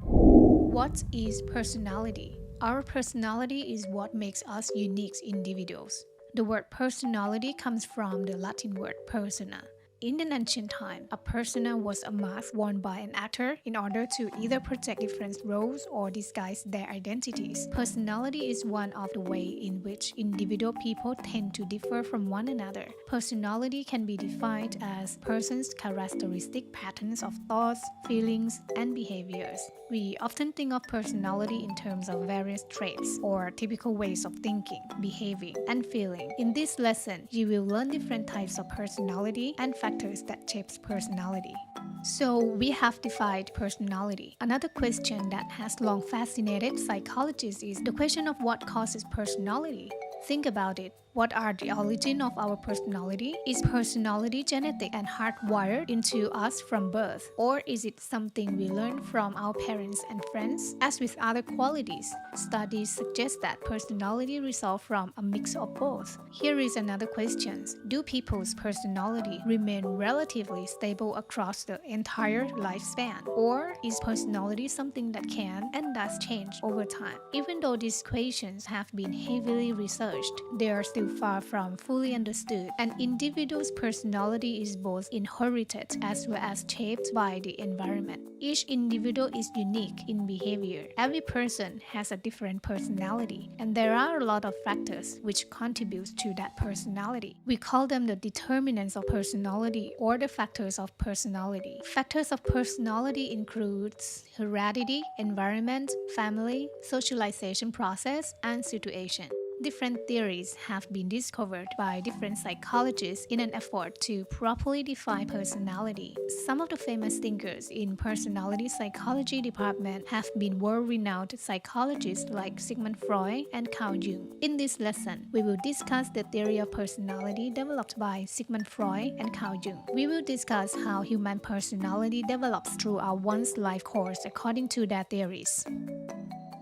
What is personality? Our personality is what makes us unique individuals. The word personality comes from the Latin word persona. In an ancient time, a persona was a mask worn by an actor in order to either protect different roles or disguise their identities. Personality is one of the ways in which individual people tend to differ from one another. Personality can be defined as person's characteristic patterns of thoughts, feelings, and behaviors. We often think of personality in terms of various traits or typical ways of thinking, behaving, and feeling. In this lesson, you will learn different types of personality and factors that shapes personality. So, we have defined personality. Another question that has long fascinated psychologists is the question of what causes personality. Think about it. What are the origin of our personality? Is personality genetic and hardwired into us from birth? Or is it something we learn from our parents and friends? As with other qualities, studies suggest that personality results from a mix of both. Here is another question. Do people's personality remain relatively stable across the entire lifespan? Or is personality something that can and does change over time? Even though these questions have been heavily researched, they are still far from fully understood. An individual's personality is both inherited as well as shaped by the environment. Each individual is unique in behavior. Every person has a different personality, and there are a lot of factors which contribute to that personality. We call them the determinants of personality or the factors of personality. Factors of personality includes heredity, environment, family, socialization process, and situation. Different theories have been discovered by different psychologists in an effort to properly define personality. Some of the famous thinkers in personality psychology department have been world-renowned psychologists like Sigmund Freud and Carl Jung. In this lesson, we will discuss the theory of personality developed by Sigmund Freud and Carl Jung. We will discuss how human personality develops throughout one's life course according to their theories.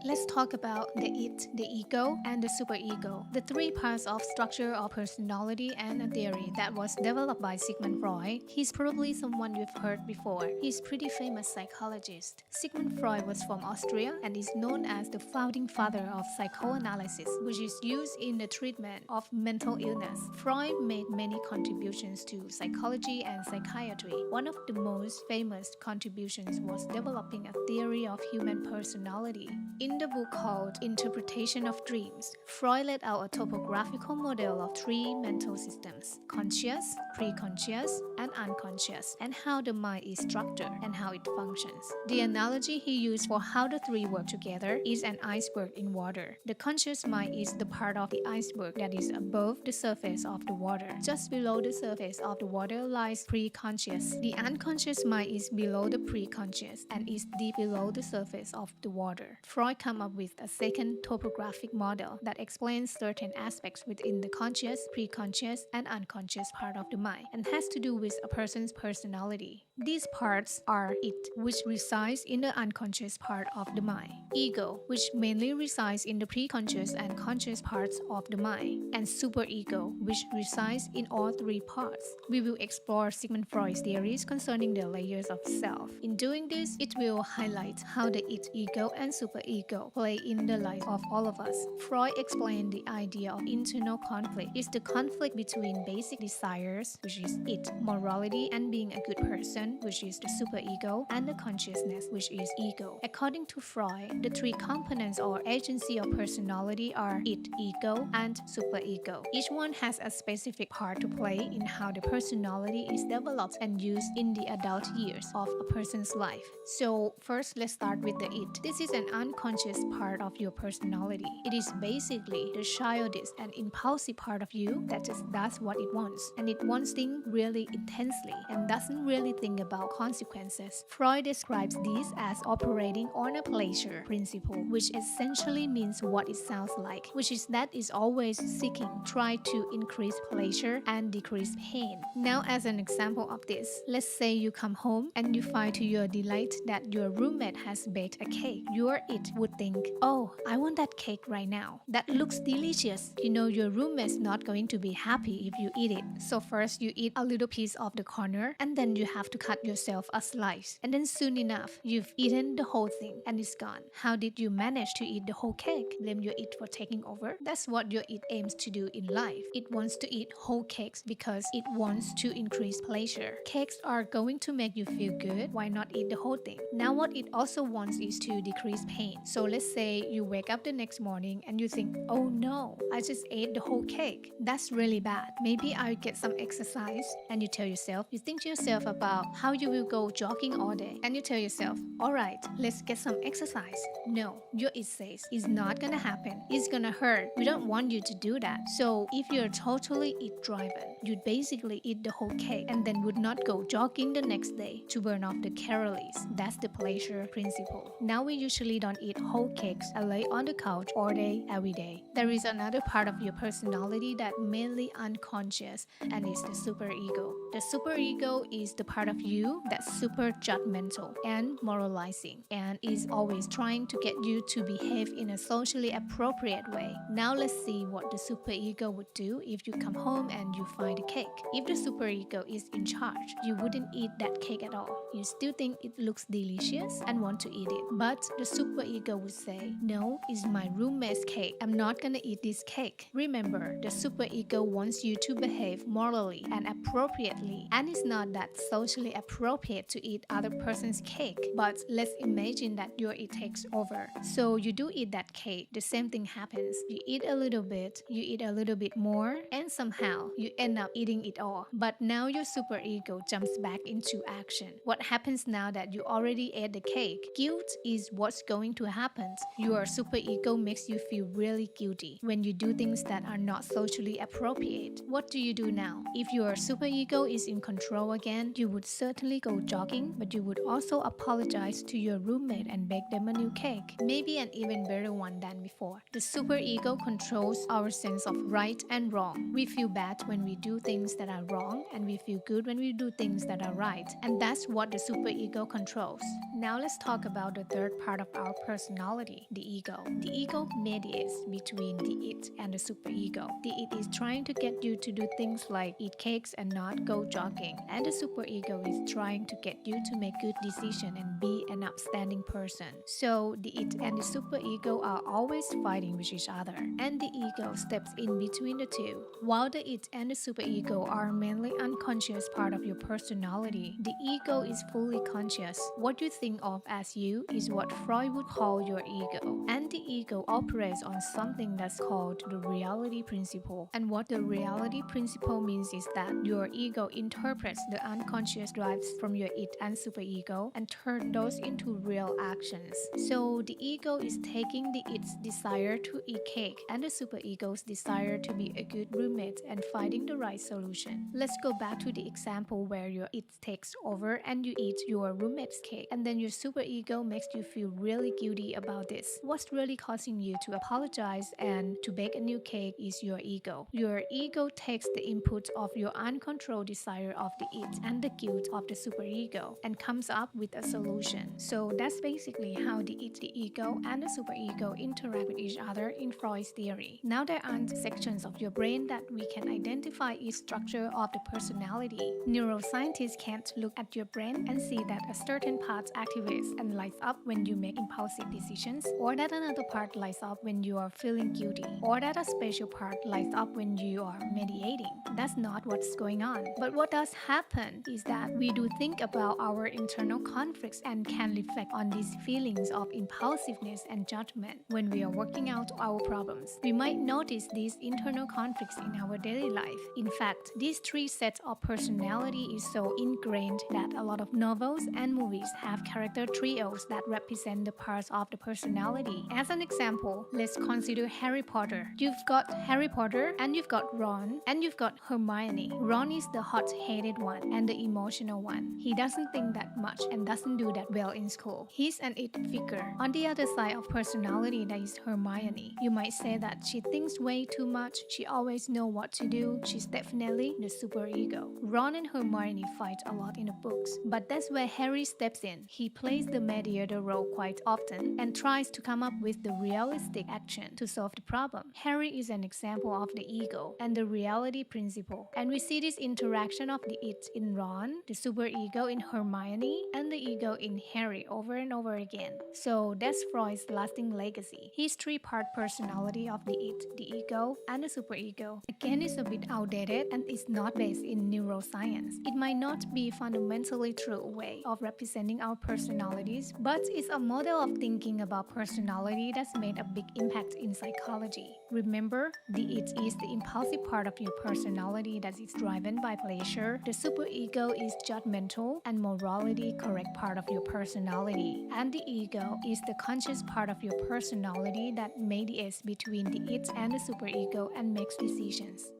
Let's talk about the id, the ego, and the superego, the three parts of structure of personality and a theory that was developed by Sigmund Freud. He's probably someone you've heard before. He's a pretty famous psychologist. Sigmund Freud was from Austria and is known as the founding father of psychoanalysis, which is used in the treatment of mental illness. Freud made many contributions to psychology and psychiatry. One of the most famous contributions was developing a theory of human personality. In the book called Interpretation of Dreams, Freud laid out a topographical model of three mental systems: conscious, preconscious, and unconscious, and how the mind is structured and how it functions. The analogy he used for how the three work together is an iceberg in water. The conscious mind is the part of the iceberg that is above the surface of the water. Just below the surface of the water lies preconscious. The unconscious mind is below the preconscious and is deep below the surface of the water. Freud come up with a second topographic model that explains certain aspects within the conscious, preconscious, and unconscious part of the mind and has to do with a person's personality. These parts are id, which resides in the unconscious part of the mind; ego, which mainly resides in the preconscious and conscious parts of the mind; and superego, which resides in all three parts. We will explore Sigmund Freud's theories concerning the layers of self. In doing this, it will highlight how the id, ego, and superego play in the life of all of us. Freud explained the idea of internal conflict is the conflict between basic desires, which is id, morality and being a good person, which is the superego, and the consciousness, which is ego. According to Freud, the three components or agency of personality are id, ego, and superego. Each one has a specific part to play in how the personality is developed and used in the adult years of a person's life. So first, let's start with the id. This is an unconscious part of your personality. It is basically the childish and impulsive part of you that just does what it wants, and it wants things really intensely and doesn't really think about consequences. Freud describes this as operating on a pleasure principle, which essentially means what it sounds like, which is that it's always seeking, try to increase pleasure and decrease pain. Now, as an example of this, let's say you come home and you find to your delight that your roommate has baked a cake. Your id would think, oh, I want that cake right now. That looks delicious. You know your roommate's not going to be happy if you eat it. So first you eat a little piece of the corner, and then you have to cut yourself a slice. And then soon enough, you've eaten the whole thing and it's gone. How did you manage to eat the whole cake? Blame your it for taking over? That's what your it aims to do in life. It wants to eat whole cakes because it wants to increase pleasure. Cakes are going to make you feel good. Why not eat the whole thing? Now what it also wants is to decrease pain. So let's say you wake up the next morning and you think, oh no, I just ate the whole cake. That's really bad. Maybe I'll get some exercise. And you tell yourself, you think to yourself about how you will go jogging all day. And you tell yourself, alright, let's get some exercise. No, your it says it's not gonna happen. It's gonna hurt. We don't want you to do that. So if you're totally it driven, you'd basically eat the whole cake and then would not go jogging the next day to burn off the calories. That's the pleasure principle. Now we usually don't eat whole cakes and lay on the couch all day, every day. There is another part of your personality that mainly unconscious, and it's the superego. The superego is the part of you that's super judgmental and moralizing and is always trying to get you to behave in a socially appropriate way. Now let's see what the superego would do if you come home and you find a cake. If the superego is in charge, you wouldn't eat that cake at all. You still think it looks delicious and want to eat it. But the superego would say, no, it's my roommate's cake. I'm not gonna eat this cake. Remember, the superego wants you to behave morally and appropriately. And it's not that socially appropriate to eat other person's cake. But let's imagine that your it takes over. So you do eat that cake. The same thing happens. You eat a little bit, you eat a little bit more, and somehow you end up eating it all. But now your superego jumps back into action. What happens now that you already ate the cake? Guilt is what's going to happen. Your superego makes you feel really guilty when you do things that are not socially appropriate. What do you do now? If your superego is in control again, you would certainly go jogging, but you would also apologize to your roommate and bake them a new cake, maybe an even better one than before. The superego controls our sense of right and wrong. We feel bad when we do things that are wrong, and we feel good when we do things that are right. And that's what the superego controls. Now let's talk about the third part of our personality, the ego. The ego mediates between the it and the superego. The it is trying to get you to do things like eat cakes and not go jogging. And the superego is trying to get you to make good decisions and be an upstanding person. So the it and the superego are always fighting with each other. And the ego steps in between the two. While the it and the superego are mainly unconscious part of your personality, the ego is fully conscious. What you think of as you is what Freud would call your ego. And the ego operates on something that's called the reality principle. And what the reality principle means is that your ego interprets the unconscious drives from your it and superego and turns those into real actions. So the ego is taking the its desire to eat cake and the superego's desire to be a good roommate and finding the right solution. Let's go back to the example where your it takes over and you eat your roommate's cake, and then your superego makes you feel really guilty about this. What's really causing you to apologize and to bake a new cake is your ego. Your ego takes the input of your uncontrolled desire of the it and the guilt of the superego and comes up with a solution. So that's basically how the it, the ego, and the superego interact with each other in Freud's theory. Now there aren't sections of your brain that we can identify each structure of the personality. Neuroscientists can't look at your brain and see that a certain part activates and lights up when you make impulsive decisions, or that another part lights up when you are feeling guilty, or that a special part lights up when you are mediating. That's not what's going on. But what does happen is that we do think about our internal conflicts and can reflect on these feelings of impulsiveness and judgment when we are working out our problems. We might notice these internal conflicts in our daily life. In fact, these three sets of personality is so ingrained that a lot of novels and movies have character trios that represent the parts of the personality. As an example, let's consider Harry Potter. You've got Harry Potter and you've got Ron and you've got Hermione. Ron is the hot-headed one and the emotional one. He doesn't think that much and doesn't do that well in school. He's an it figure. On the other side of personality, that is Hermione. You might say that she thinks way too much, she always knows what to do, she's definitely the superego. Ron and Hermione fight a lot in the books, but that's where Harry steps in. He plays the mediator role quite often and tries to come up with the realistic action to solve the problem. Harry is an example of the ego and the reality principle, and we see this interact interaction of the it in Ron, the superego in Hermione, and the ego in Harry over and over again. So that's Freud's lasting legacy. His three-part personality of the it, the ego, and the superego. Again, is a bit outdated and is not based in neuroscience. It might not be fundamentally true way of representing our personalities, but it's a model of thinking about personality that's made a big impact in psychology. Remember, the it is the impulsive part of your personality that is driven by pleasure. The superego is judgmental and morality correct part of your personality. And the ego is the conscious part of your personality that mediates between the it and the superego and makes decisions.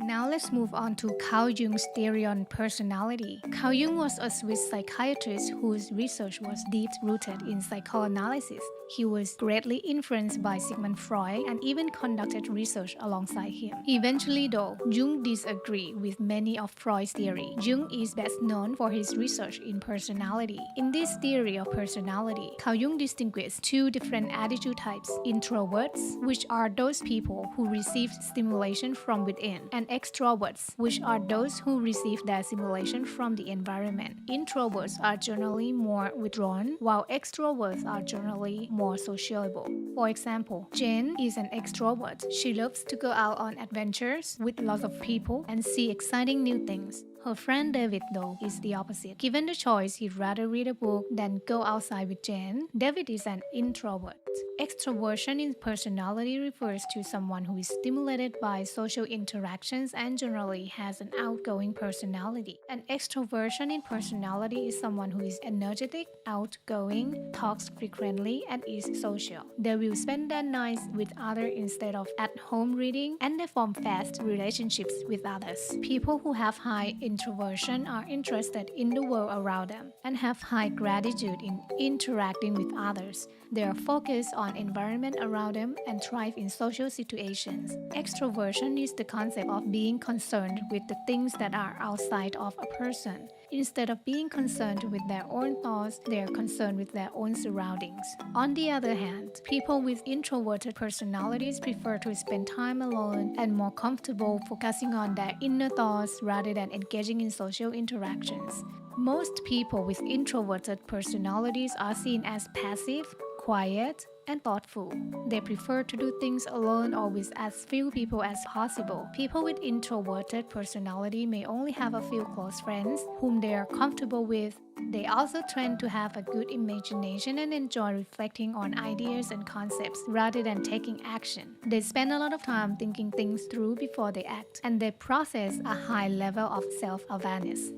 Now let's move on to Carl Jung's theory on personality. Carl Jung was a Swiss psychiatrist whose research was deep-rooted in psychoanalysis. He was greatly influenced by Sigmund Freud and even conducted research alongside him. Eventually though, Jung disagreed with many of Freud's theory. Jung is best known for his research in personality. In this theory of personality, Carl Jung distinguished two different attitude types: introverts, which are those people who receive stimulation from within, and extroverts, which are those who receive their stimulation from the environment. Introverts are generally more withdrawn, while extroverts are generally more sociable. For example, Jane is an extrovert. She loves to go out on adventures with lots of people and see exciting new things. Her friend David, though, is the opposite. Given the choice, he'd rather read a book than go outside with Jane. David is an introvert. Extroversion in personality refers to someone who is stimulated by social interactions and generally has an outgoing personality. An extroversion in personality is someone who is energetic, outgoing, talks frequently, and is social. They will spend their nights with others instead of at home reading, and they form fast relationships with others. People who have high introversion are interested in the world around them and have high gratitude in interacting with others. They are focused on environment around them and thrive in social situations. Extroversion is the concept of being concerned with the things that are outside of a person. Instead of being concerned with their own thoughts, they are concerned with their own surroundings. On the other hand, people with introverted personalities prefer to spend time alone and more comfortable focusing on their inner thoughts rather than engaging in social interactions. Most people with introverted personalities are seen as passive, quiet, and thoughtful. They prefer to do things alone or with as few people as possible. People with introverted personality may only have a few close friends whom they are comfortable with. They also tend to have a good imagination and enjoy reflecting on ideas and concepts rather than taking action. They spend a lot of time thinking things through before they act, and they possess a high level of self-awareness.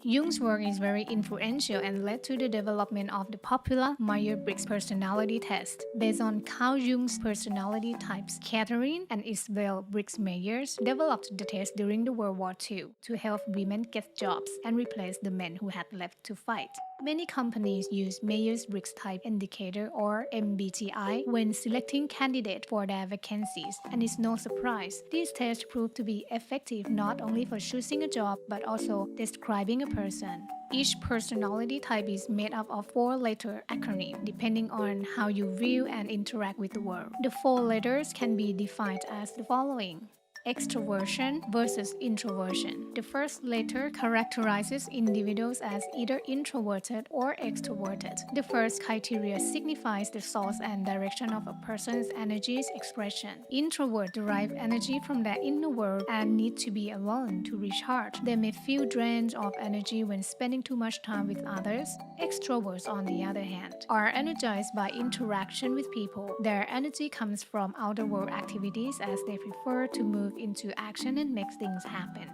Jung's work is very influential and led to the development of the popular Myers-Briggs personality test. Based on Carl Jung's personality types, Catherine and Isabel Briggs Myers developed the test during the World War II to help women get jobs and replace the men who had left to fight. Many companies use Myers-Briggs Type Indicator or MBTI when selecting candidates for their vacancies, and it's no surprise. This test proved to be effective not only for choosing a job but also describing a person. Each personality type is made up of 4-letter acronym depending on how you view and interact with the world. The 4 letters can be defined as the following: extroversion versus introversion. The first letter characterizes individuals as either introverted or extroverted. The first criteria signifies the source and direction of a person's energy's expression. Introverts derive energy from their inner world and need to be alone to recharge. They may feel drained of energy when spending too much time with others. Extroverts, on the other hand, are energized by interaction with people. Their energy comes from outer world activities as they prefer to move into action and makes things happen.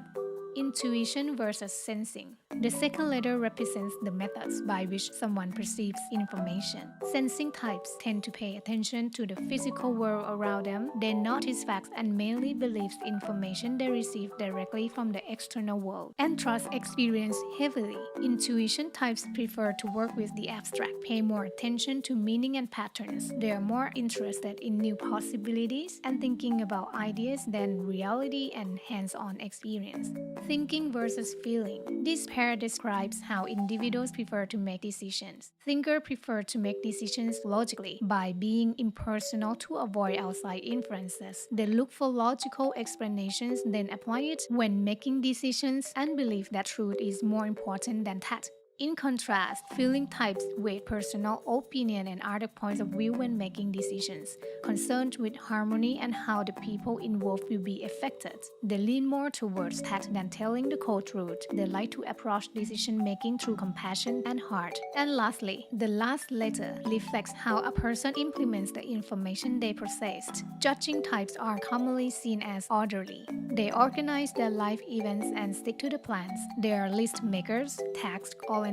Intuition versus sensing. The second letter represents the methods by which someone perceives information. Sensing types tend to pay attention to the physical world around them. They notice facts and mainly believe information they receive directly from the external world and trust experience heavily. Intuition types prefer to work with the abstract, pay more attention to meaning and patterns. They are more interested in new possibilities and thinking about ideas than reality and hands-on experience. Thinking versus feeling. This pair describes how individuals prefer to make decisions. Thinkers prefer to make decisions logically by being impersonal to avoid outside influences. They look for logical explanations, then apply it when making decisions, and believe that truth is more important than tact. In contrast, feeling types weigh personal opinion and other points of view when making decisions, concerned with harmony and how the people involved will be affected. They lean more towards tact than telling the cold truth. They like to approach decision-making through compassion and heart. And lastly, the last letter reflects how a person implements the information they processed. Judging types are commonly seen as orderly. They organize their life events and stick to the plans. They are list makers, task-oriented.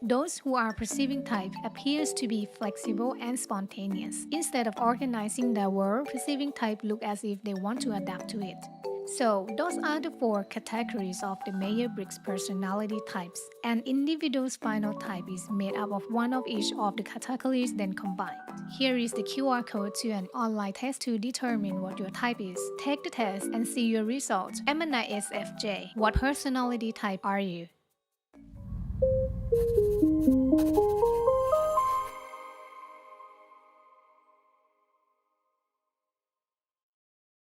Those who are perceiving type appears to be flexible and spontaneous. Instead of organizing their world, perceiving type look as if they want to adapt to it. So, those are the 4 categories of the Myers-Briggs personality types. An individual's final type is made up of one of each of the categories then combined. Here is the QR code to an online test to determine what your type is. Take the test and see your results. I'm an ISFJ. What personality type are you?